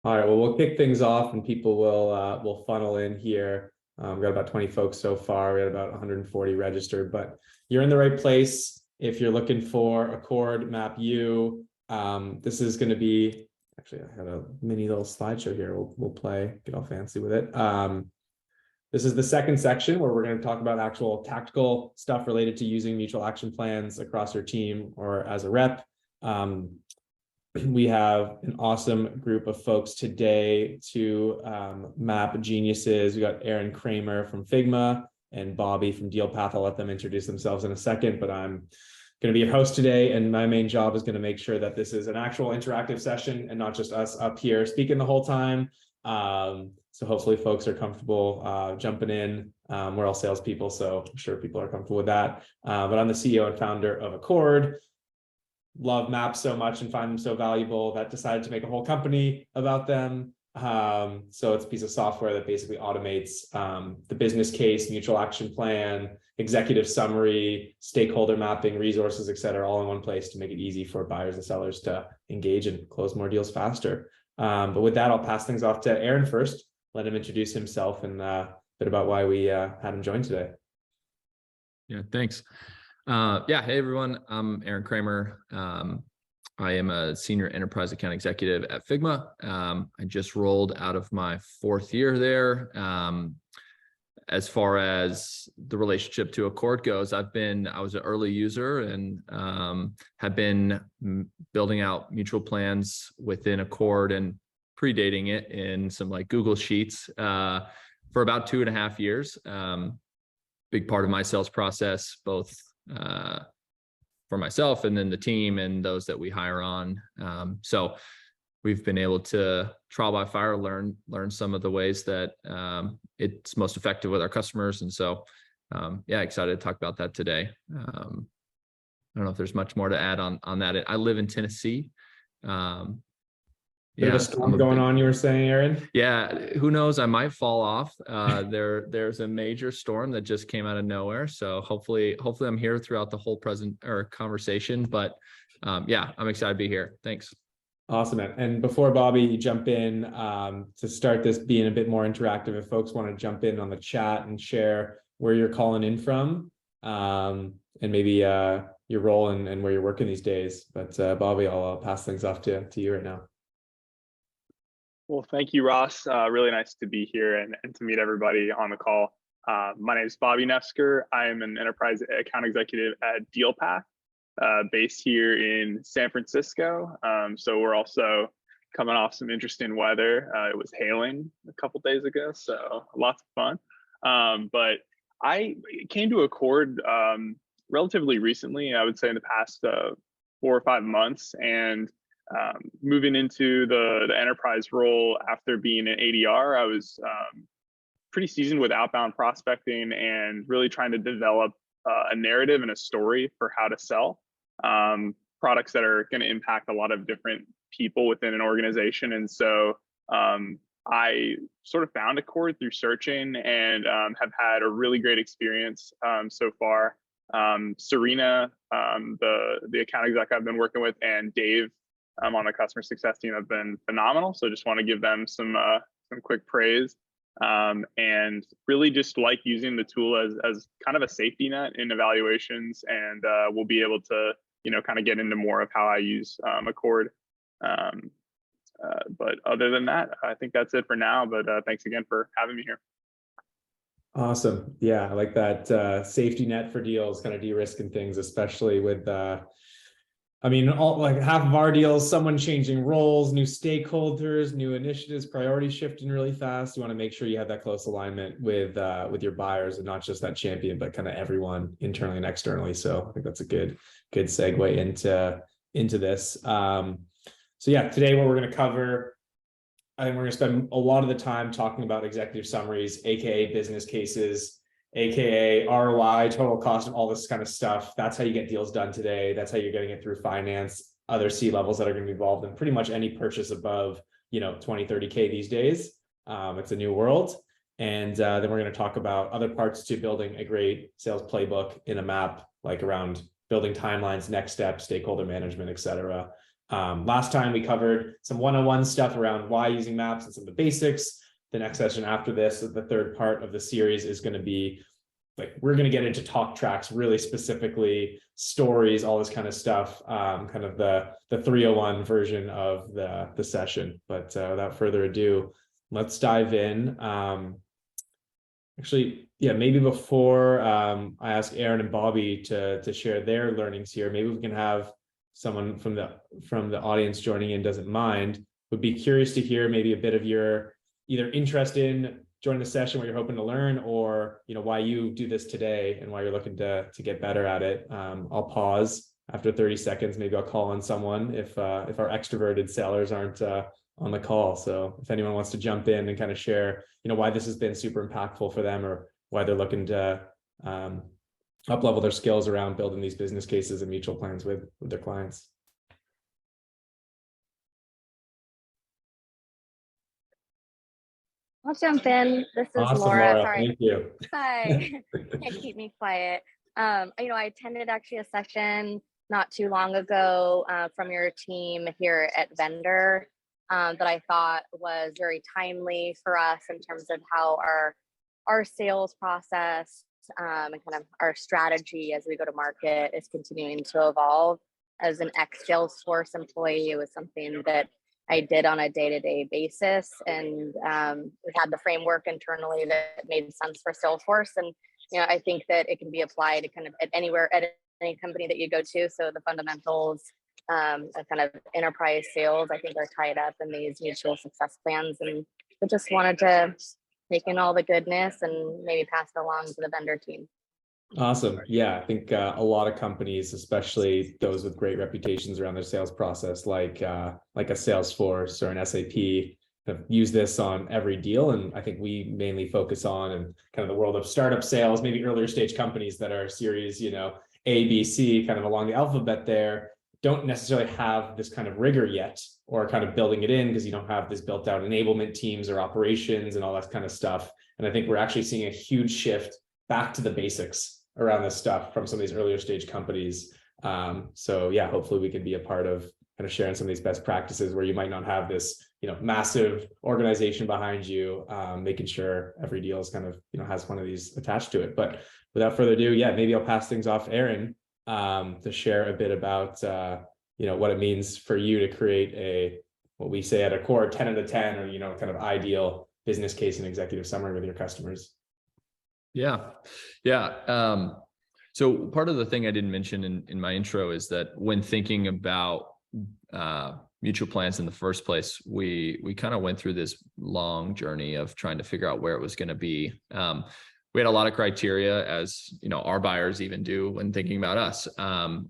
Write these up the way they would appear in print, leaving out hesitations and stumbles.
All right, well, we'll kick things off and people will funnel in here. We've got about 20 folks so far. We had about 140 registered, but you're in the right place if you're looking for a chord map U. This is going to be, actually, I had a mini little slideshow here. We'll play, get all fancy with it. This is the second section where we're going to talk about actual tactical stuff related to using mutual action plans across your team or as a rep. We have an awesome group of folks today to map geniuses. We got Cramer from Figma and Bobby from Dealpath. I'll let them introduce themselves in a second, but I'm going to be your host today. And my main job is going to make sure that this is an actual interactive session and not just us up here speaking the whole time. So hopefully folks are comfortable jumping in. We're all salespeople, so I'm sure people are comfortable with that. But I'm the CEO and founder of Accord. Love maps so much and find them so valuable that decided to make a whole company about them. So it's a piece of software that basically automates the business case, mutual action plan, executive summary, stakeholder mapping, resources, et cetera, all in one place to make it easy for buyers and sellers to engage and close more deals faster. But with that, I'll pass things off to Aaron first, let him introduce himself and a bit about why we had him join today. Yeah, thanks. Hey everyone, I'm Aaron Cramer. I am a senior enterprise account executive at Figma. I just rolled out of my 4th year there. As far as the relationship to Accord goes, I was an early user and have been building out mutual plans within Accord and predating it in some like Google Sheets for about 2.5 years. Big part of my sales process, both for myself and then the team and those that we hire on. So we've been able to trial by fire, learn some of the ways that it's most effective with our customers. And so, excited to talk about that today. I don't know if there's much more to add on that. I live in Tennessee. Bit of a storm going on, you were saying, Aaron? Yeah, who knows? I might fall off. There's a major storm that just came out of nowhere. So hopefully I'm here throughout the whole conversation. But I'm excited to be here. Thanks. Awesome, man. And before Bobby, you jump in to start this being a bit more interactive, if folks want to jump in on the chat and share where you're calling in from and maybe your role and where you're working these days. But Bobby, I'll pass things off to you right now. Well, thank you, Ross. Really nice to be here and to meet everybody on the call. My name is Bobby Nefzger. I am an enterprise account executive at Dealpath, based here in San Francisco. So we're also coming off some interesting weather. It was hailing a couple days ago, so lots of fun. But I came to Accord relatively recently, I would say in the past 4 or 5 months, and moving into the enterprise role after being an ADR, I was pretty seasoned with outbound prospecting and really trying to develop a narrative and a story for how to sell products that are going to impact a lot of different people within an organization. And so I sort of found Accord through searching and have had a really great experience so far. Serena, the account exec I've been working with, and Dave on the customer success team have been phenomenal. So just want to give them some quick praise, and really just like using the tool as kind of a safety net in evaluations. And we'll be able to, kind of get into more of how I use Accord. But other than that, I think that's it for now. But thanks again for having me here. Awesome. Yeah, I like that safety net for deals, kind of de-risking things, especially with half of our deals, someone changing roles, new stakeholders, new initiatives, priorities shifting really fast. You want to make sure you have that close alignment with your buyers and not just that champion, but kind of everyone internally and externally. So I think that's a good segue into this. So yeah, today what we're going to cover, I think we're going to spend a lot of the time talking about executive summaries, aka business cases, AKA ROI, total cost, and all this kind of stuff. That's how you get deals done today. That's how you're getting it through finance, other C levels that are going to be involved in pretty much any purchase above, 20, 30K these days. It's a new world. And then we're going to talk about other parts to building a great sales playbook in a map, like around building timelines, next steps, stakeholder management, et cetera. Last time we covered some one-on-one stuff around why using maps and some of the basics. The next session after this, the third part of the series, is going to be like, we're going to get into talk tracks, really specifically stories, all this kind of stuff, kind of the 301 version of the session. But without further ado, let's dive in. Actually, yeah, maybe before I ask Aaron and Bobby to share their learnings here, maybe we can have someone from the audience joining in, doesn't mind. Would be curious to hear maybe a bit of your either interest in joining the session, what you're hoping to learn, or why you do this today and why you're looking to get better at it. I'll pause after 30 seconds. Maybe I'll call on someone if our extroverted sellers aren't on the call. So if anyone wants to jump in and kind of share, why this has been super impactful for them, or why they're looking to up-level their skills around building these business cases and mutual plans with their clients. I'll jump in. This is Awesome, Laura. Laura. Sorry. Thank you. Hi. Can't keep me quiet. I attended actually a session not too long ago from your team here at Vendor that I thought was very timely for us in terms of how our sales process and kind of our strategy as we go to market is continuing to evolve. As an ex-Salesforce employee, it was something that I did on a day-to-day basis, and we had the framework internally that made sense for Salesforce. And I think that it can be applied kind of at any company that you go to. So the fundamentals of kind of enterprise sales, I think, are tied up in these mutual success plans. And I just wanted to take in all the goodness and maybe pass it along to the vendor team. Awesome. Yeah, I think a lot of companies, especially those with great reputations around their sales process, like a Salesforce or an SAP, have used this on every deal. And I think we mainly focus on and kind of the world of startup sales, maybe earlier stage companies that are series, A, B, C, kind of along the alphabet there, don't necessarily have this kind of rigor yet, or kind of building it in because you don't have this built out enablement teams or operations and all that kind of stuff. And I think we're actually seeing a huge shift back to the basics around this stuff from some of these earlier stage companies. So yeah, hopefully we can be a part of kind of sharing some of these best practices where you might not have this, massive organization behind you, making sure every deal is kind of, has one of these attached to it. But without further ado, yeah, maybe I'll pass things off Aaron to share a bit about, what it means for you to create what we say at a core 10 out of 10, or, kind of ideal business case and executive summary with your customers. Yeah. So part of the thing I didn't mention in my intro is that when thinking about mutual plans in the first place, we kind of went through this long journey of trying to figure out where it was going to be. We had a lot of criteria, as our buyers even do when thinking about us.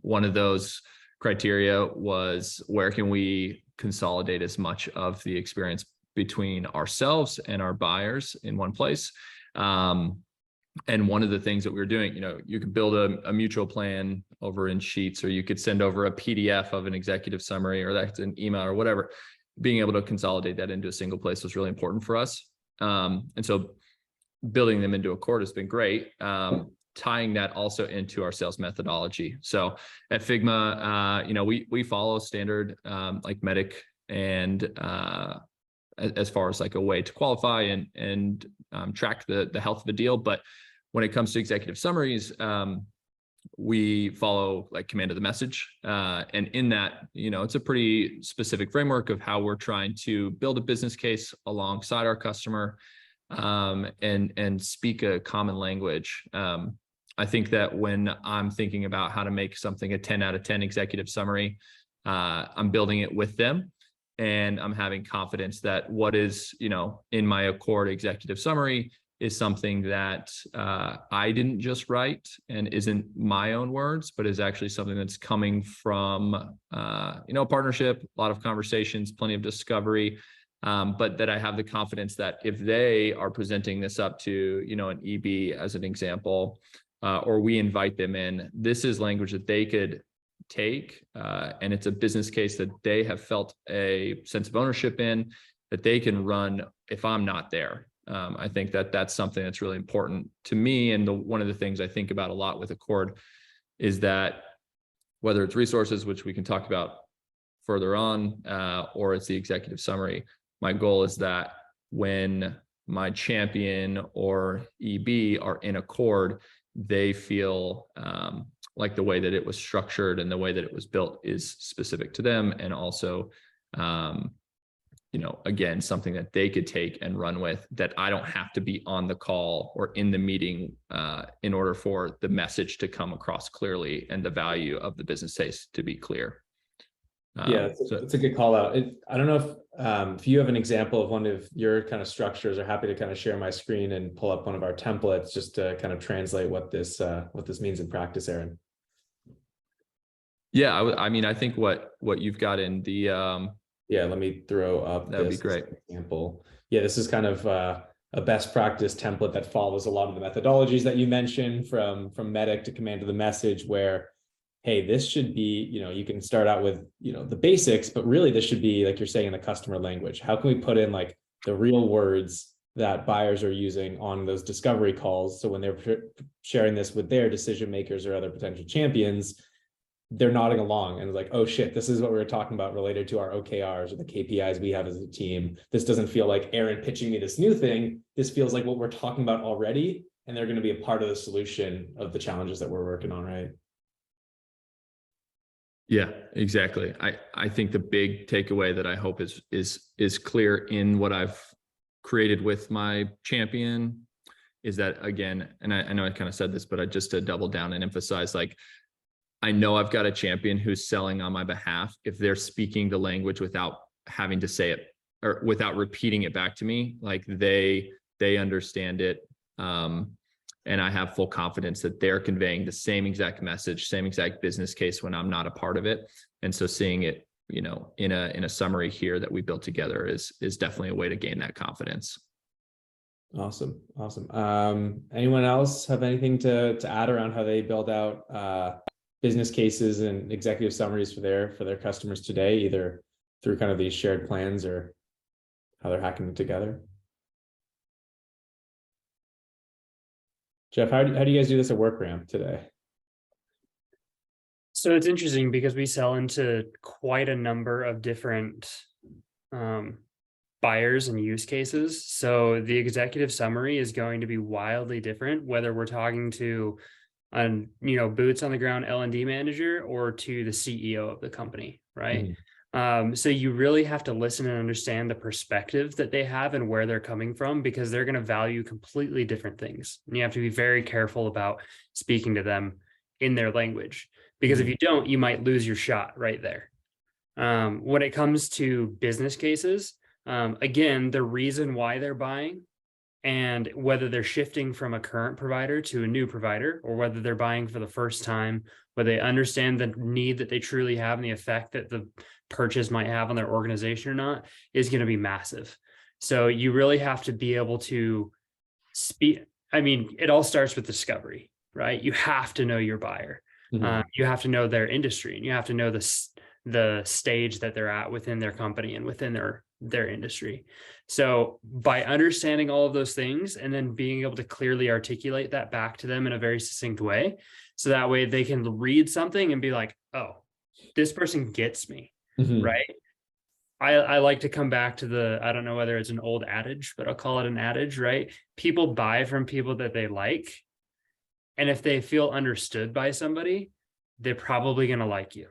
One of those criteria was, where can we consolidate as much of the experience between ourselves and our buyers in one place? And one of the things that we were doing, you could build a mutual plan over in Sheets, or you could send over a PDF of an executive summary, or that's an email or whatever. Being able to consolidate that into a single place was really important for us. And so building them into a Accord has been great. Tying that also into our sales methodology. So at Figma, we follow standard like MEDDIC and as far as like a way to qualify and track the health of a deal. But when it comes to executive summaries, we follow like command of the message. And in that, it's a pretty specific framework of how we're trying to build a business case alongside our customer and speak a common language. I think that when I'm thinking about how to make something a 10 out of 10 executive summary, I'm building it with them. And I'm having confidence that what is, in my Accord executive summary is something that I didn't just write and isn't my own words, but is actually something that's coming from, a partnership, a lot of conversations, plenty of discovery, but that I have the confidence that if they are presenting this up to, an EB as an example, or we invite them in, this is language that they could take, and it's a business case that they have felt a sense of ownership in, that they can run if I'm not there. I think that that's something that's really important to me. And one of the things I think about a lot with Accord is that whether it's resources, which we can talk about further on, or it's the executive summary. My goal is that when my champion or EB are in accord, they feel like the way that it was structured and the way that it was built is specific to them, and also again, something that they could take and run with, that I don't have to be on the call or in the meeting in order for the message to come across clearly and the value of the business case to be clear. Yeah, it's a good call out. I don't know if you have an example of one of your kind of structures, or happy to kind of share my screen and pull up one of our templates just to kind of translate what this means in practice, Aaron. Yeah, I mean, I think what you've got in the yeah, let me throw up that would be great example. Yeah, this is kind of a best practice template that follows a lot of the methodologies that you mentioned, from medic to command to the message, where, hey, this should be, you can start out with, the basics, but really this should be, like you're saying, in the customer language. How can we put in like the real words that buyers are using on those discovery calls? So when they're sharing this with their decision makers or other potential champions, they're nodding along and like, oh shit, this is what we were talking about related to our OKRs or the KPIs we have as a team. This doesn't feel like Aaron pitching me this new thing. This feels like what we're talking about already, and they're going to be a part of the solution of the challenges that we're working on, right? Yeah, exactly. I think the big takeaway that I hope is clear in what I've created with my champion is that, again, and I know I kind of said this, but just to double down and emphasize, like, I know I've got a champion who's selling on my behalf if they're speaking the language without having to say it or without repeating it back to me. Like they understand it. And I have full confidence that they're conveying the same exact message, same exact business case when I'm not a part of it. And so seeing it, in a summary here that we built together is definitely a way to gain that confidence. Awesome. Anyone else have anything to add around how they build out business cases and executive summaries for their customers today, either through kind of these shared plans or how they're hacking them together? Jeff, how do you guys do this at WorkRamp today? So it's interesting because we sell into quite a number of different buyers and use cases. So the executive summary is going to be wildly different, whether we're talking to boots on the ground L&D manager or to the CEO of the company, right? So you really have to listen and understand the perspective that they have and where they're coming from, because they're going to value completely different things. And you have to be very careful about speaking to them in their language, because if you don't, you might lose your shot right there. When it comes to business cases, again, the reason why they're buying and whether they're shifting from a current provider to a new provider, or whether they're buying for the first time, whether they understand the need that they truly have and the effect that the purchase might have on their organization or not, is going to be massive. So you really have to be able to speak. I mean, it all starts with discovery, right? You have to know your buyer. You have to know their industry, and you have to know the stage that they're at within their company and within their industry. So by understanding all of those things and then being able to clearly articulate that back to them in a very succinct way, so that way they can read something and be like, oh, this person gets me, right? I like to come back to I don't know whether it's an old adage, but I'll call it an adage, right? People buy from people that they like. And if they feel understood by somebody, they're probably going to like you.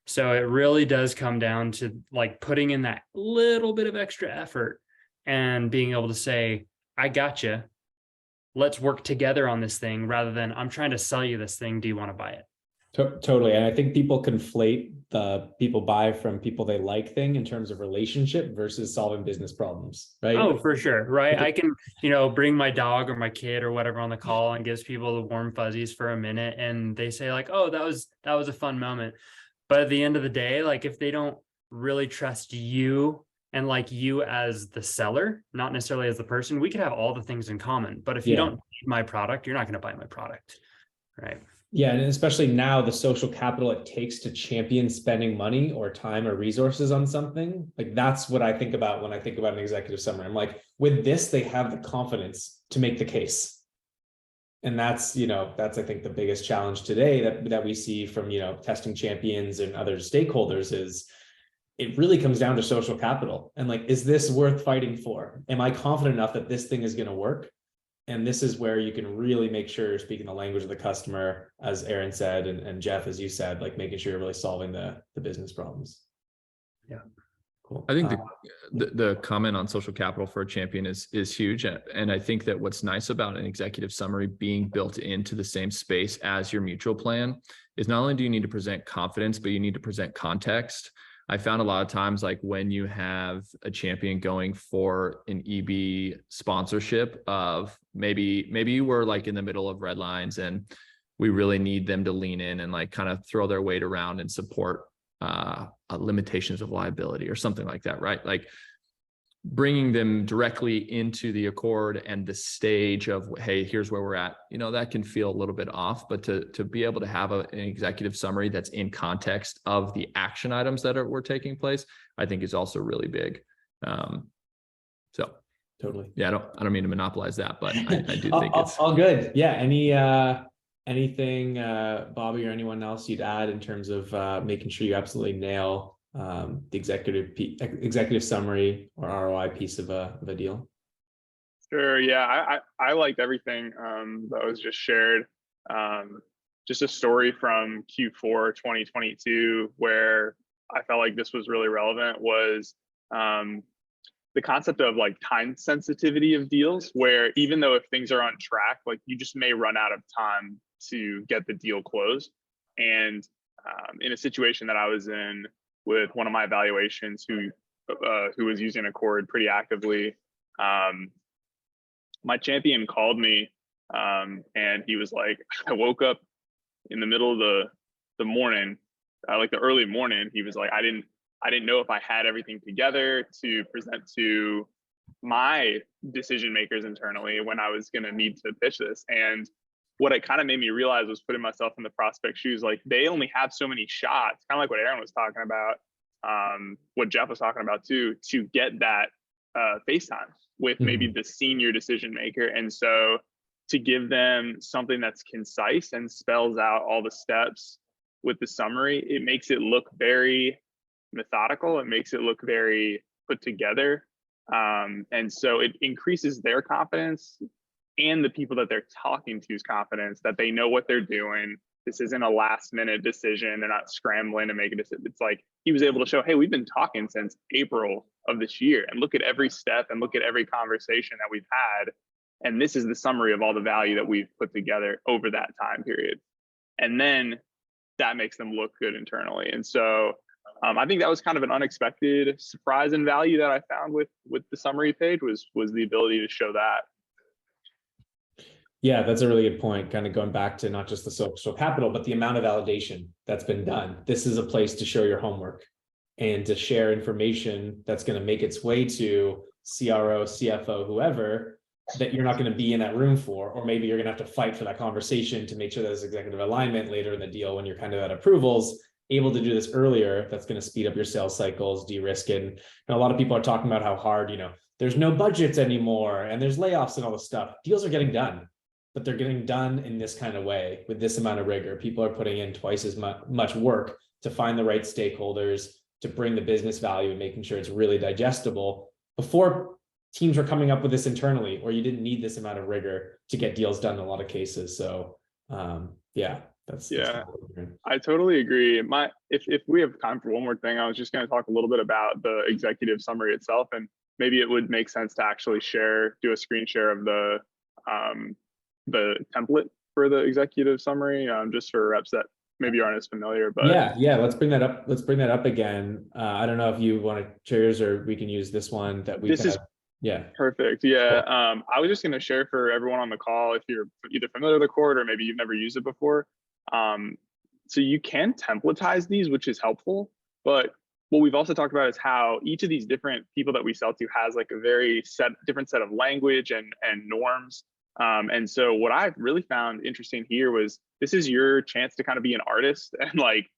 So it really does come down to like putting in that little bit of extra effort and being able to say, I got you. Let's work together on this thing, rather than I'm trying to sell you this thing. Do you want to buy it? Totally. And I think people conflate the people buy from people they like thing in terms of relationship versus solving business problems, right? Oh, for sure. Right. I can, bring my dog or my kid or whatever on the call and gives people the warm fuzzies for a minute. And they say like, oh, that was a fun moment. But at the end of the day, like if they don't really trust you and like you as the seller, not necessarily as the person, we could have all the things in common. But if you don't need my product, you're not going to buy my product. Right. Yeah. And especially now, the social capital it takes to champion spending money or time or resources on something, like that's what I think about when I think about an executive summary. I'm like, with this, they have the confidence to make the case. And that's I think the biggest challenge today that we see from, testing champions and other stakeholders is it really comes down to social capital. And like, is this worth fighting for? Am I confident enough that this thing is going to work? And this is where you can really make sure you're speaking the language of the customer, as Aaron said, and Jeff, as you said, like making sure you're really solving the business problems. Yeah. Cool. I think the comment on social capital for a champion is huge. And I think that what's nice about an executive summary being built into the same space as your mutual plan is not only do you need to present confidence, but you need to present context. I found a lot of times, like when you have a champion going for an EB sponsorship of maybe you were like in the middle of red lines and we really need them to lean in and like kind of throw their weight around and support limitations of liability or something like that, right? Like bringing them directly into the accord and the stage of, hey, here's where we're at, you know, that can feel a little bit off, but to be able to have an executive summary that's in context of the action items that were taking place, I think is also really big. So totally. Yeah, I don't mean to monopolize that, but I do think it's all good. Yeah. Anything, Bobby or anyone else you'd add in terms of making sure you absolutely nail the executive summary or ROI piece of a deal? Sure. Yeah, I liked everything that was just shared. Just a story from Q4 2022 where I felt like this was really relevant was the concept of like time sensitivity of deals, where even though if things are on track, like you just may run out of time to get the deal closed. And in a situation that I was in with one of my evaluations who was using Accord pretty actively, my champion called me and he was like, I woke up in the middle of the morning, like the early morning. He was like, I didn't know if I had everything together to present to my decision makers internally when I was going to need to pitch this. And what it kind of made me realize was putting myself in the prospect shoes. Like they only have so many shots, kind of like what Aaron was talking about, what Jeff was talking about too, to get that FaceTime with maybe the senior decision maker. And so to give them something that's concise and spells out all the steps with the summary, it makes it look very methodical. It makes it look very put together. And so it increases their confidence and the people that they're talking to's confidence that they know what they're doing. This isn't a last minute decision. They're not scrambling to make a decision. It's like he was able to show, hey, we've been talking since April of this year and look at every step and look at every conversation that we've had. And this is the summary of all the value that we've put together over that time period. And then that makes them look good internally. And so I think that was kind of an unexpected surprise and value that I found with the summary page was the ability to show that. Yeah, that's a really good point. Kind of going back to not just the social capital, but the amount of validation that's been done. This is a place to show your homework and to share information that's going to make its way to CRO, CFO, whoever, that you're not going to be in that room for, or maybe you're going to have to fight for that conversation to make sure there's executive alignment later in the deal when you're kind of at approvals. Able to do this earlier, that's going to speed up your sales cycles, de-risk it. And a lot of people are talking about how hard, there's no budgets anymore and there's layoffs and all this stuff. Deals are getting done, but they're getting done in this kind of way with this amount of rigor. People are putting in twice as much work to find the right stakeholders, to bring the business value and making sure it's really digestible. Before, teams were coming up with this internally, or you didn't need this amount of rigor to get deals done in a lot of cases. So that's I totally agree. If we have time for one more thing, I was just going to talk a little bit about the executive summary itself, and maybe it would make sense to actually do a screen share of the template for the executive summary, just for reps that maybe aren't as familiar. But yeah, let's bring that up. Let's bring that up again. I don't know if you want to share yours or we can use this one that we. This is perfect. Yeah, cool. I was just going to share for everyone on the call, if you're either familiar with the Accord or maybe you've never used it before. So you can templatize these, which is helpful. But what we've also talked about is how each of these different people that we sell to has like a very different set of language and norms. And so what I've really found interesting here was this is your chance to kind of be an artist and like,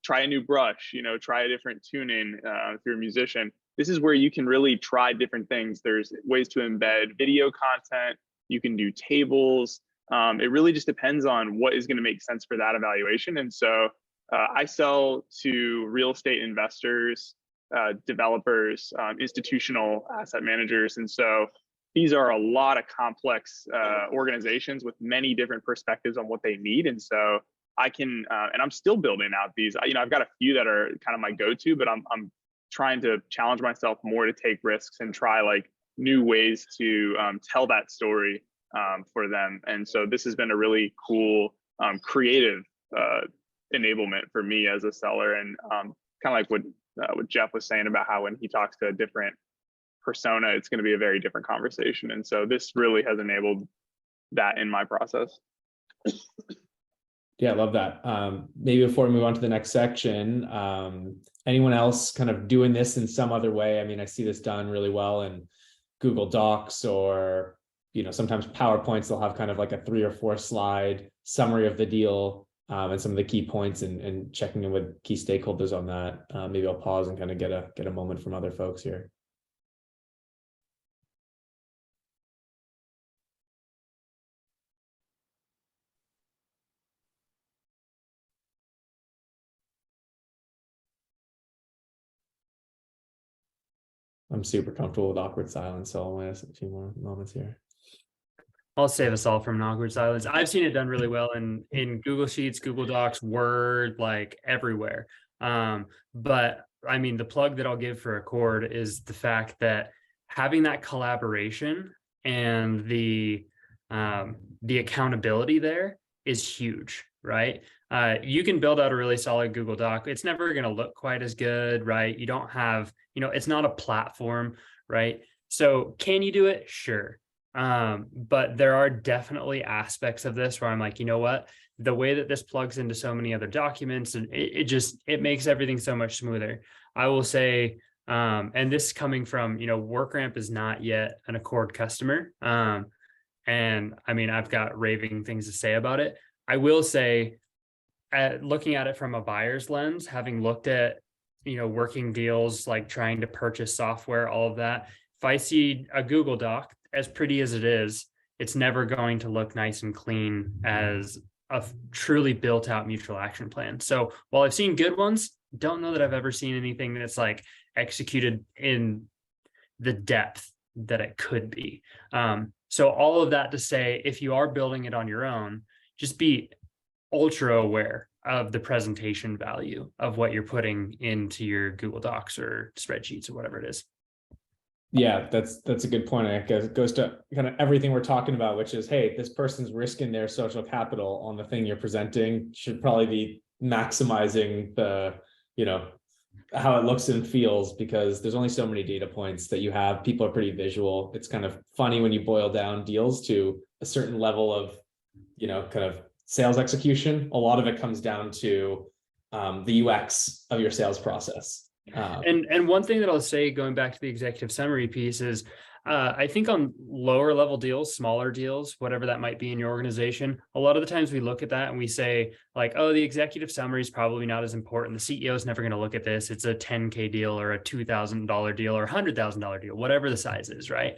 try a new brush, try a different tuning if you're a musician. This is where you can really try different things. There's ways to embed video content. You can do tables. It really just depends on what is going to make sense for that evaluation. And so I sell to real estate investors developers, institutional asset managers. And so these are a lot of complex organizations with many different perspectives on what they need. And so I can, and I'm still building out these, I've got a few that are kind of my go-to, but I'm trying to challenge myself more to take risks and try like new ways to tell that story for them. And so this has been a really cool, creative enablement for me as a seller. And kind of like what Jeff was saying about how when he talks to a different persona, it's going to be a very different conversation. And so this really has enabled that in my process. Yeah, I love that. Maybe before we move on to the next section, anyone else kind of doing this in some other way? I mean, I see this done really well in Google Docs, or, sometimes PowerPoints, they'll have kind of like a 3 or 4 slide summary of the deal and some of the key points, and checking in with key stakeholders on that. Maybe I'll pause and kind of get a moment from other folks here. I'm super comfortable with awkward silence, so I'll ask a few more moments here. I'll save us all from an awkward silence. I've seen it done really well in Google Sheets, Google Docs, Word, like everywhere. But I mean, the plug that I'll give for Accord is the fact that having that collaboration and the accountability there is huge, right? You can build out a really solid Google Doc. It's never going to look quite as good, right? You don't have, it's not a platform, right? So can you do it? Sure. But there are definitely aspects of this where I'm like, you know what, the way that this plugs into so many other documents, and it makes everything so much smoother. I will say, and this coming from, WorkRamp is not yet an Accord customer. And I mean, I've got raving things to say about it. I will say, looking at it from a buyer's lens, having looked at, working deals, like trying to purchase software, all of that, if I see a Google Doc, as pretty as it is, it's never going to look nice and clean as a truly built out mutual action plan. So while I've seen good ones, don't know that I've ever seen anything that's like executed in the depth that it could be. So all of that to say, if you are building it on your own, just be ultra aware of the presentation value of what you're putting into your Google Docs or spreadsheets or whatever it is. Yeah, that's a good point. I guess it goes to kind of everything we're talking about, which is, hey, this person's risking their social capital on the thing you're presenting. Should probably be maximizing the, how it looks and feels, because there's only so many data points that you have. People are pretty visual. It's kind of funny when you boil down deals to a certain level of, kind of sales execution. A lot of it comes down to the UX of your sales process. And one thing that I'll say, going back to the executive summary piece, is I think on lower level deals, smaller deals, whatever that might be in your organization, a lot of the times we look at that and we say like, oh, the executive summary is probably not as important. The CEO is never going to look at this. It's a $10K deal or a $2,000 deal or $100,000 deal, whatever the size is, right?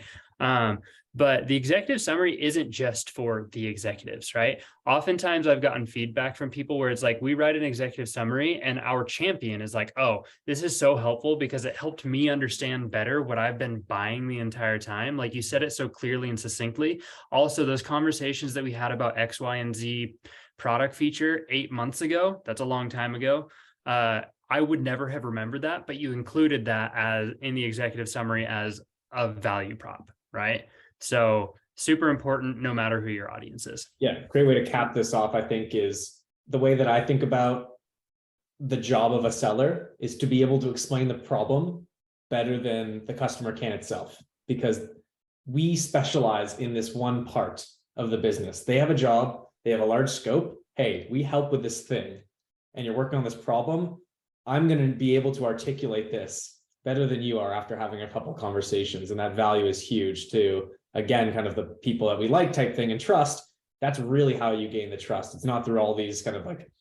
But the executive summary isn't just for the executives, right? Oftentimes I've gotten feedback from people where it's like, we write an executive summary and our champion is like, oh, this is so helpful because it helped me understand better what I've been buying the entire time. Like you said it so clearly and succinctly. Also, those conversations that we had about X, Y, and Z product feature 8 months ago, that's a long time ago. I would never have remembered that, but you included that as in the executive summary as a value prop, right? So super important no matter who your audience is. Yeah, great way to cap this off, I think, is the way that I think about the job of a seller is to be able to explain the problem better than the customer can itself, because we specialize in this one part of the business. They have a job, they have a large scope. Hey, we help with this thing and you're working on this problem. I'm going to be able to articulate this better than you are after having a couple conversations. And that value is huge too. Again, kind of the people that we like type thing and trust. That's really how you gain the trust. It's not through all these kind of like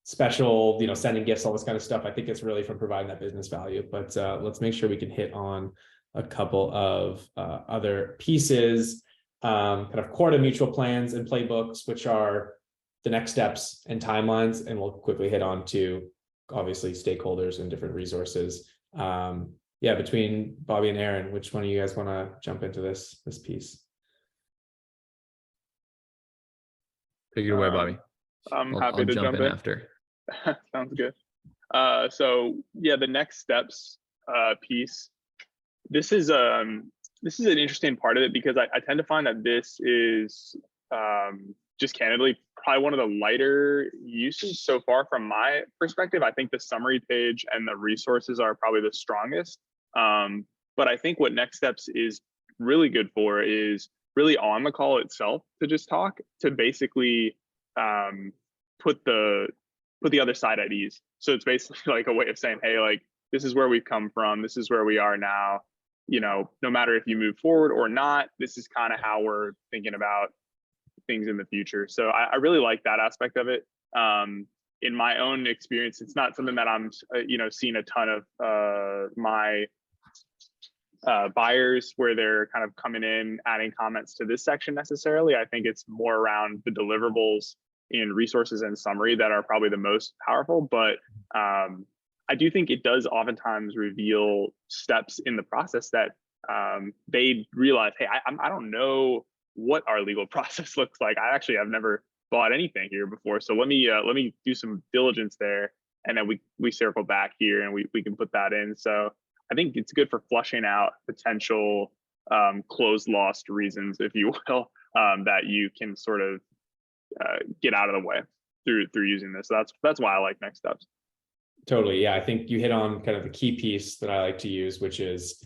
special, sending gifts, all this kind of stuff. I think it's really from providing that business value. But let's make sure we can hit on a couple of other pieces, kind of core to mutual plans and playbooks, which are the next steps and timelines. And we'll quickly hit on to obviously stakeholders and different resources. Yeah, between Bobby and Aaron, which one of you guys want to jump into this piece? Take it away, Bobby. I'm I'll happy to jump in after. Sounds good. So yeah, the next steps piece. This is an interesting part of it because I tend to find that this is just candidly probably one of the lighter uses so far from my perspective. I think the summary page and the resources are probably the strongest. But I think what next steps is really good for is really on the call itself to just talk, to basically put the other side at ease. So it's basically like a way of saying, hey, like, this is where we've come from, this is where we are now, you know, no matter if you move forward or not, this is kind of how we're thinking about things in the future. So I really like that aspect of it. In my own experience, it's not something that I'm seeing a ton of my buyers where they're kind of coming in adding comments to this section necessarily. I think it's more around the deliverables in resources and summary that are probably the most powerful. But I do think it does oftentimes reveal steps in the process that they realize, hey, I don't know what our legal process looks like. I've never bought anything here before, so let me do some diligence there, and then we circle back here and we can put that in. So I think it's good for flushing out potential closed lost reasons, if you will, that you can sort of get out of the way through using this. So that's why I like next steps. Totally. Yeah. I think you hit on kind of the key piece that I like to use, which is,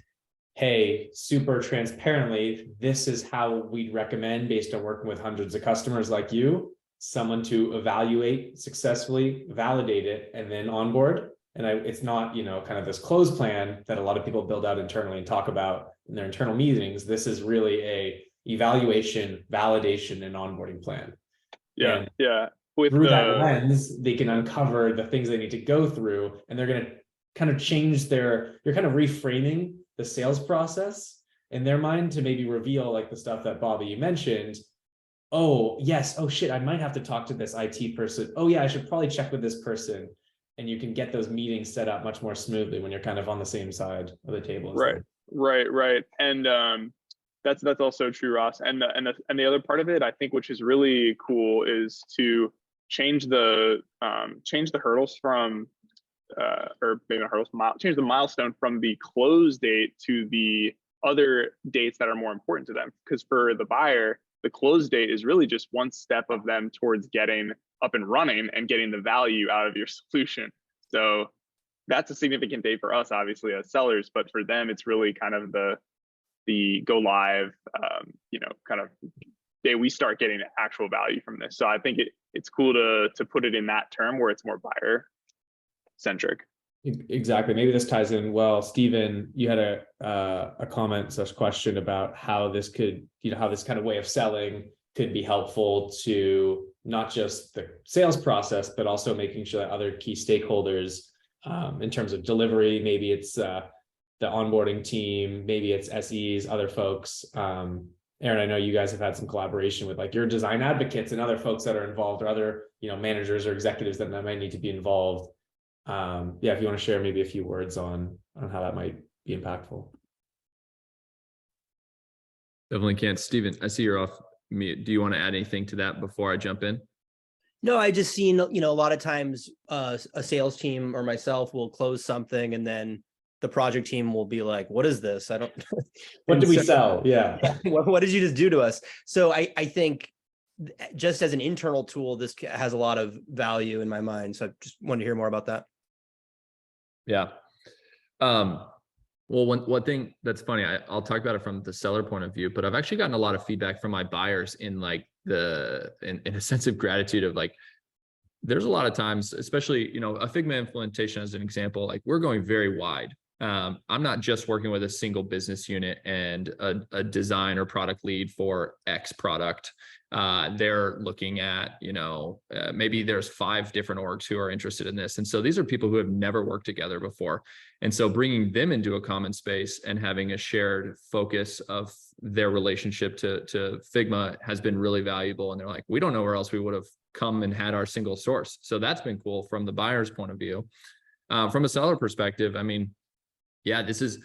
hey, super transparently, this is how we'd recommend, based on working with hundreds of customers like you, someone to evaluate successfully, validate it, and then onboard. And it's not, kind of this closed plan that a lot of people build out internally and talk about in their internal meetings. This is really a evaluation, validation, and onboarding plan. Yeah. And yeah. Through that lens, they can uncover the things they need to go through, and they're going to kind of change you're kind of reframing the sales process in their mind to maybe reveal, like the stuff that Bobby, you mentioned. Oh, yes. Oh, shit. I might have to talk to this IT person. Oh, yeah. I should probably check with this person. And you can get those meetings set up much more smoothly when you're kind of on the same side of the table. Right. And that's also true, Ross. And the other part of it, I think, which is really cool, is to change the hurdles from change the milestone from the close date to the other dates that are more important to them. Because for the buyer, the close date is really just one step of them towards getting up and running and getting the value out of your solution. So that's a significant date for us, obviously, as sellers, but for them, it's really kind of the go live, kind of day we start getting actual value from this. So I think it's cool to put it in that term where it's more buyer centric. Exactly. Maybe this ties in well. Stephen, you had a comment / question about how this could, how this kind of way of selling could be helpful to not just the sales process, but also making sure that other key stakeholders, in terms of delivery, maybe it's the onboarding team, maybe it's SEs, other folks. Aaron, I know you guys have had some collaboration with like your design advocates and other folks that are involved, or other, managers or executives that might need to be involved. If you want to share maybe a few words on how that might be impactful. Definitely can. Steven, I see you're off mute. Do you want to add anything to that before I jump in? No, I just seen, a lot of times a sales team or myself will close something and then the project team will be like, what is this? I don't. What did we sell? Yeah. What did you just do to us? So I think just as an internal tool, this has a lot of value in my mind. So I just wanted to hear more about that. Yeah. Well, one thing that's funny, I'll talk about it from the seller point of view, but I've actually gotten a lot of feedback from my buyers in like in a sense of gratitude of like, there's a lot of times, especially, a Figma implementation as an example, like we're going very wide. I'm not just working with a single business unit and a design or product lead for X product. They're looking at, maybe there's 5 different orgs who are interested in this. And so these are people who have never worked together before. And so bringing them into a common space and having a shared focus of their relationship to Figma has been really valuable. And they're like, we don't know where else we would have come and had our single source. So that's been cool from the buyer's point of view. From a seller perspective, I mean, yeah, this has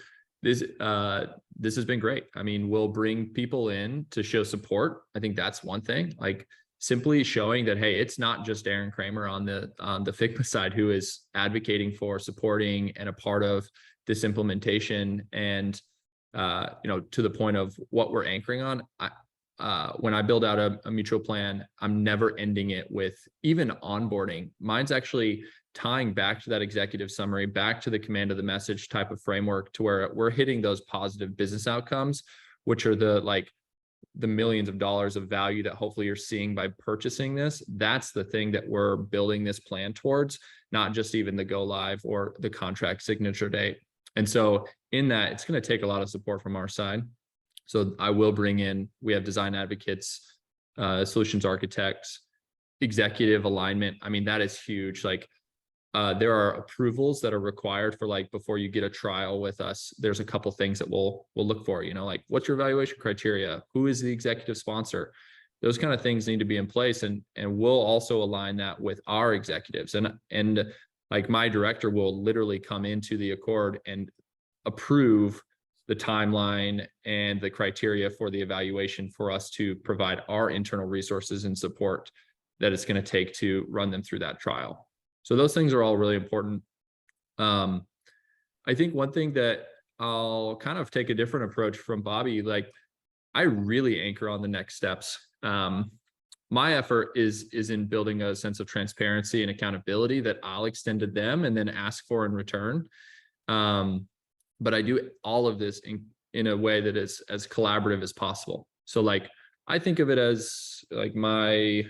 been great. I mean, we'll bring people in to show support. I think that's one thing, like simply showing that, hey, it's not just Aaron Cramer on the Figma side who is advocating for, supporting, and a part of this implementation. And to the point of what we're anchoring on, when I build out a mutual plan, I'm never ending it with even onboarding. Mine's actually tying back to that executive summary, back to the command of the message type of framework, to where we're hitting those positive business outcomes, which are the millions of dollars of value that hopefully you're seeing by purchasing this. That's the thing that we're building this plan towards, not just even the go live or the contract signature date. And so in that, it's going to take a lot of support from our side. So I will bring in, we have design advocates, solutions architects, executive alignment. I mean, that is huge. Like, there are approvals that are required for, like, before you get a trial with us, there's a couple things that we'll look for, like, what's your evaluation criteria? Who is the executive sponsor? Those kind of things need to be in place. And we'll also align that with our executives. And like, my director will literally come into the Accord and approve the timeline and the criteria for the evaluation for us to provide our internal resources and support that it's going to take to run them through that trial. So those things are all really important. I think one thing that I'll kind of take a different approach from Bobby, like, I really anchor on the next steps. My effort is in building a sense of transparency and accountability that I'll extend to them and then ask for in return. But I do all of this in a way that is as collaborative as possible. So, like, I think of it as like my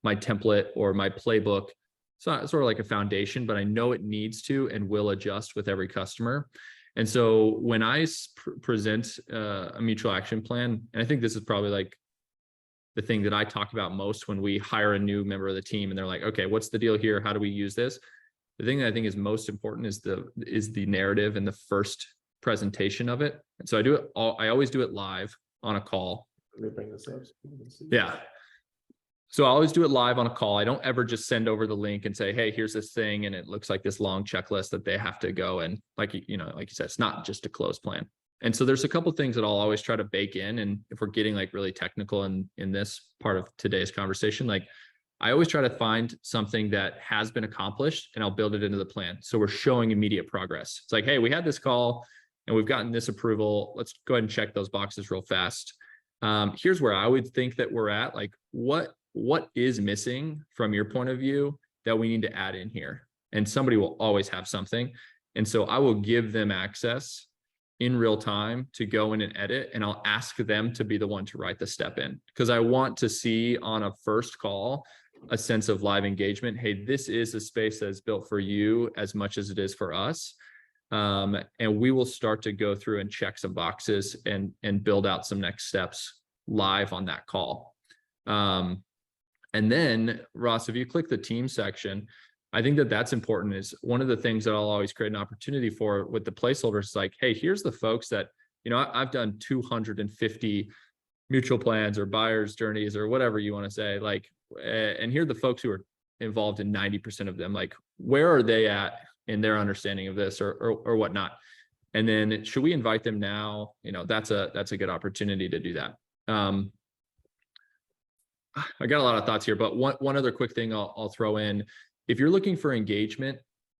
template or my playbook. It's not sort of like a foundation, but I know it needs to and will adjust with every customer. And so when I present a mutual action plan, and I think this is probably like the thing that I talk about most when we hire a new member of the team and they're like, okay, what's the deal here? How do we use this? The thing that I think is most important is the narrative and the first presentation of it. And so I always do it live on a call. Let me bring this up. Yeah. So I always do it live on a call. I don't ever just send over the link and say, hey, here's this thing, and it looks like this long checklist that they have to go. And like you said, it's not just a closed plan. And so there's a couple of things that I'll always try to bake in. And if we're getting like really technical in this part of today's conversation, like, I always try to find something that has been accomplished and I'll build it into the plan. So we're showing immediate progress. It's like, hey, we had this call and we've gotten this approval. Let's go ahead and check those boxes real fast. Here's where I would think that we're at. Like, what is missing from your point of view that we need to add in here? And somebody will always have something. And so I will give them access in real time to go in and edit, and I'll ask them to be the one to write the step in, because I want to see on a first call a sense of live engagement. Hey, this is a space that is built for you as much as it is for us. And we will start to go through and check some boxes and build out some next steps live on that call. And then, Ross, if you click the team section, I think that that's important. Is one of the things that I'll always create an opportunity for with the placeholders. Like, hey, here's the folks that, I've done 250 mutual plans or buyer's journeys or whatever you want to say, like, and here are the folks who are involved in 90% of them. Like, where are they at in their understanding of this or whatnot? And then should we invite them now? That's a good opportunity to do that. I got a lot of thoughts here, but one other quick thing I'll throw in. If you're looking for engagement,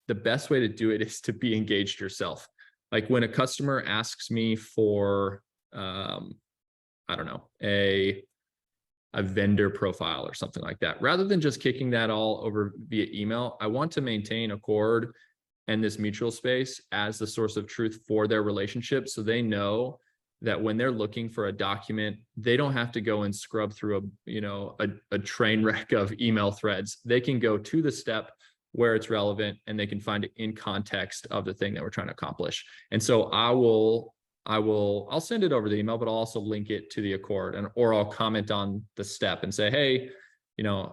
the best way to do it is to be engaged yourself. Like, when a customer asks me for, I don't know, a vendor profile or something like that, rather than just kicking that all over via email, I want to maintain Accord and this mutual space as the source of truth for their relationship. So they know that when they're looking for a document, they don't have to go and scrub through a train wreck of email threads. They can go to the step where it's relevant and they can find it in context of the thing that we're trying to accomplish. And so I'll send it over the email, but I'll also link it to the Accord, or I'll comment on the step and say, hey,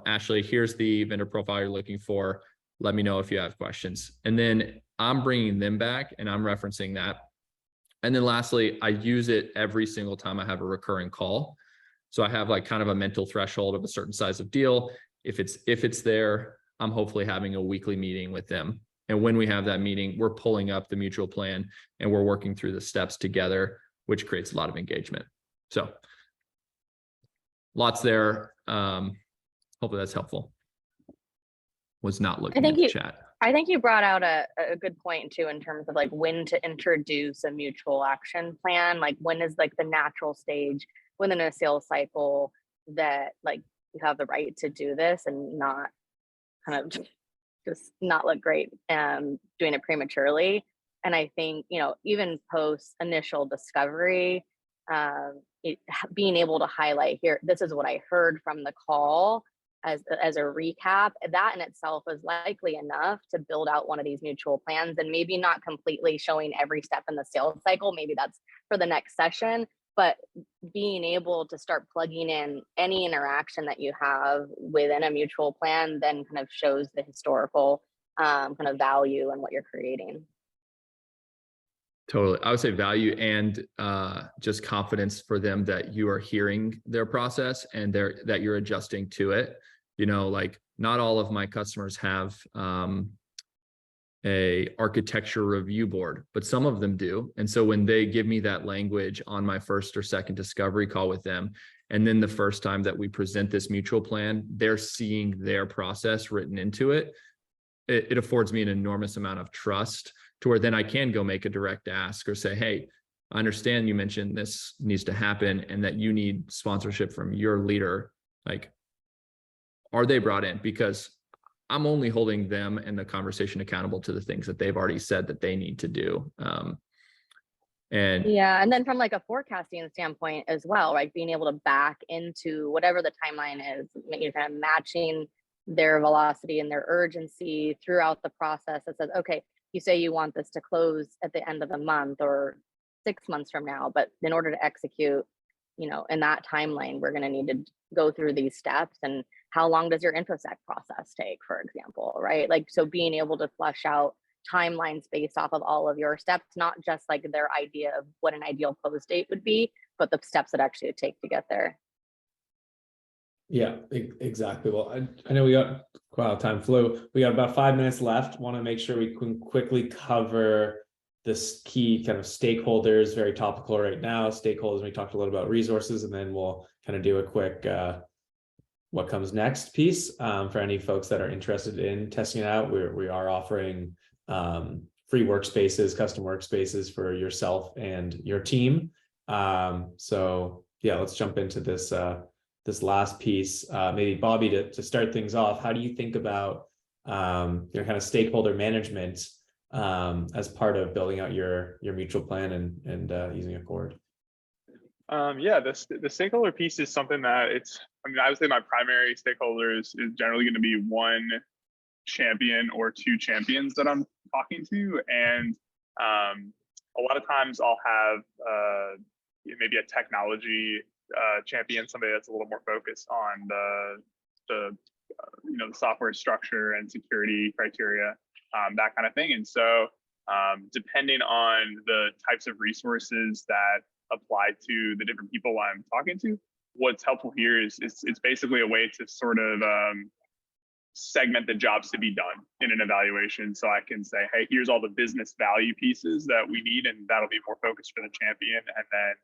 Ashley, here's the vendor profile you're looking for. Let me know if you have questions. And then I'm bringing them back and I'm referencing that. And then lastly, I use it every single time I have a recurring call. So I have like kind of a mental threshold of a certain size of deal. If it's there, I'm hopefully having a weekly meeting with them. And when we have that meeting, we're pulling up the mutual plan and we're working through the steps together, which creates a lot of engagement. So lots there. Hopefully that's helpful. Was not looking at the chat. I think you brought out a good point too, in terms of like when to introduce a mutual action plan. Like when is like the natural stage within a sales cycle that like you have the right to do this and not kind of just not look great doing it prematurely. And I think, you know, even post initial discovery, being able to highlight here, this is what I heard from the call as a recap, that in itself is likely enough to build out one of these mutual plans, and maybe not completely showing every step in the sales cycle. Maybe that's for the next session, but being able to start plugging in any interaction that you have within a mutual plan then kind of shows the historical kind of value and what you're creating. Totally. I would say value and just confidence for them that you are hearing their process and that you're adjusting to it. You know, like not all of my customers have a architecture review board, but some of them do. And so when they give me that language on my first or second discovery call with them, and then the first time that we present this mutual plan, they're seeing their process written into it. It affords me an enormous amount of trust to where then I can go make a direct ask or say, hey, I understand you mentioned this needs to happen and that you need sponsorship from your leader. Like, are they brought in? Because I'm only holding them and the conversation accountable to the things that they've already said that they need to do. And then from like a forecasting standpoint as well, right? Being able to back into whatever the timeline is, you're kind of matching their velocity and their urgency throughout the process that says, okay, you say you want this to close at the end of the month or 6 months from now, but in order to execute, you know, in that timeline, we're going to need to go through these steps. And how long does your infosec process take, for example, right? Like, so being able to flesh out timelines based off of all of your steps, not just like their idea of what an ideal close date would be, but the steps that actually take to get there. Yeah, exactly. Well, I know we got wow, time flew. We got about 5 minutes left. Want to make sure we can quickly cover this key kind of stakeholders, very topical right now. Stakeholders, we talked a little about resources, and then we'll kind of do a quick what comes next piece for any folks that are interested in testing it out. We are offering free workspaces, custom workspaces for yourself and your team. So yeah, let's jump into this this last piece. Maybe Bobby, to start things off, how do you think about kind of stakeholder management as part of building out your mutual plan and using Accord? Yeah, the stakeholder piece is something that I would say my primary stakeholders is generally going to be one champion or two champions that I'm talking to. And a lot of times I'll have maybe a technology champion, somebody that's a little more focused on the software structure and security criteria, that kind of thing. And so depending on the types of resources that apply to the different people I'm talking to, what's helpful here is it's basically a way to sort of segment the jobs to be done in an evaluation. So I can say, hey, here's all the business value pieces that we need, and that'll be more focused for the champion. And then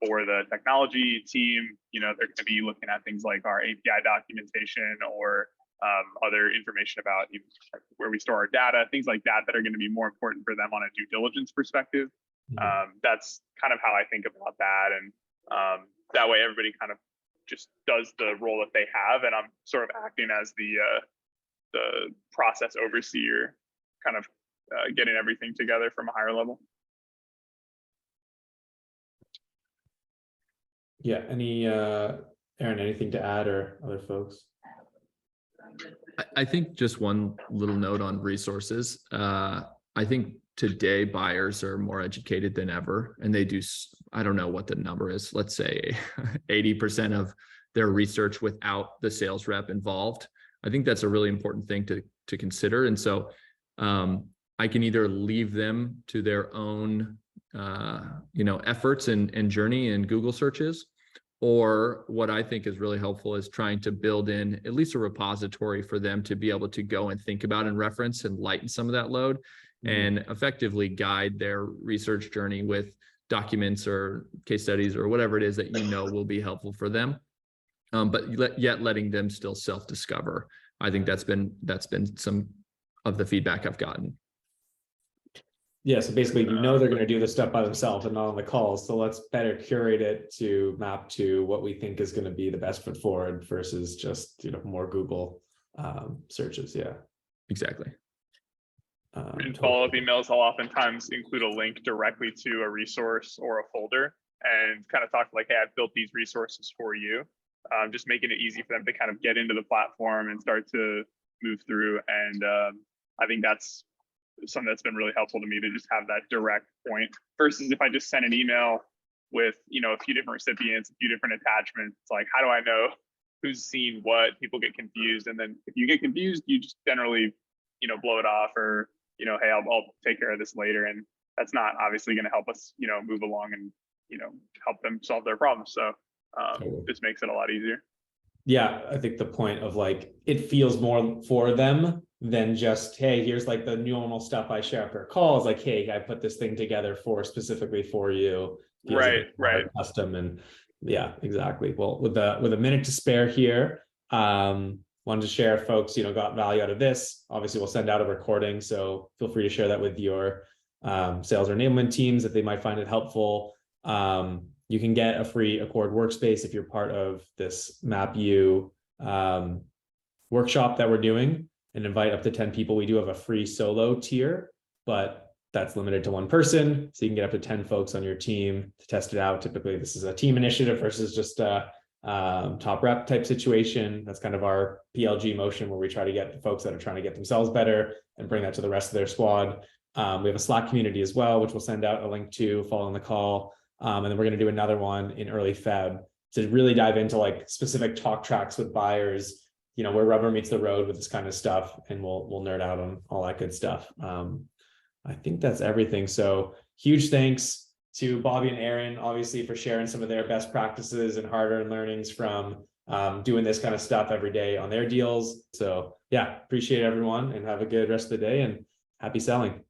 for the technology team, they're going to be looking at things like our API documentation or other information about where we store our data, things like that are going to be more important for them on a due diligence perspective. That's kind of how I think about that. And that way everybody kind of just does the role that they have. And I'm sort of acting as the process overseer, kind of getting everything together from a higher level. Yeah. Any, Aaron, anything to add, or other folks? I think just one little note on resources. I think today buyers are more educated than ever, and they do, I don't know what the number is, let's say 80% of their research without the sales rep involved. I think that's a really important thing to consider. And so I can either leave them to their own efforts and journey in Google searches, Or what I think is really helpful is trying to build in at least a repository for them to be able to go and think about and reference and lighten some of that load and effectively guide their research journey with documents or case studies or whatever it is that you know will be helpful for them. But yet letting them still self-discover. I think that's been some of the feedback I've gotten. Yeah, so basically, they're going to do this stuff by themselves and not on the calls. So let's better curate it to map to what we think is going to be the best foot forward versus just, more Google searches. Yeah, exactly. In follow-up emails, I'll oftentimes include a link directly to a resource or a folder and kind of talk like, hey, I've built these resources for you. Just making it easy for them to kind of get into the platform and start to move through. And I think that's something that's been really helpful to me, to just have that direct point versus if I just send an email with, a few different recipients, a few different attachments. It's like, how do I know who's seen what? People get confused. And then if you get confused, you just generally, blow it off or, hey, I'll take care of this later. And that's not obviously going to help us, move along and, help them solve their problems. So this makes it a lot easier. Yeah, I think the point of like, it feels more for them than just, hey, here's like the normal stuff I share after a call. Is like, hey, I put this thing together specifically for you. Right. Custom. And yeah, exactly. Well, with a minute to spare here, wanted to share, folks, got value out of this. Obviously, we'll send out a recording, so feel free to share that with your sales or enablement teams if they might find it helpful. You can get a free Accord workspace if you're part of this MapU workshop that we're doing, and invite up to 10 people. We do have a free solo tier, but that's limited to one person. So you can get up to 10 folks on your team to test it out. Typically, this is a team initiative versus just a top rep type situation. That's kind of our PLG motion, where we try to get the folks that are trying to get themselves better and bring that to the rest of their squad. We have a Slack community as well, which we'll send out a link to following the call. And then we're going to do another one in early Feb to really dive into like specific talk tracks with buyers, where rubber meets the road with this kind of stuff. And we'll nerd out on all that good stuff. I think that's everything. So huge thanks to Bobby and Aaron, obviously, for sharing some of their best practices and hard-earned learnings from doing this kind of stuff every day on their deals. So yeah, appreciate everyone and have a good rest of the day and happy selling.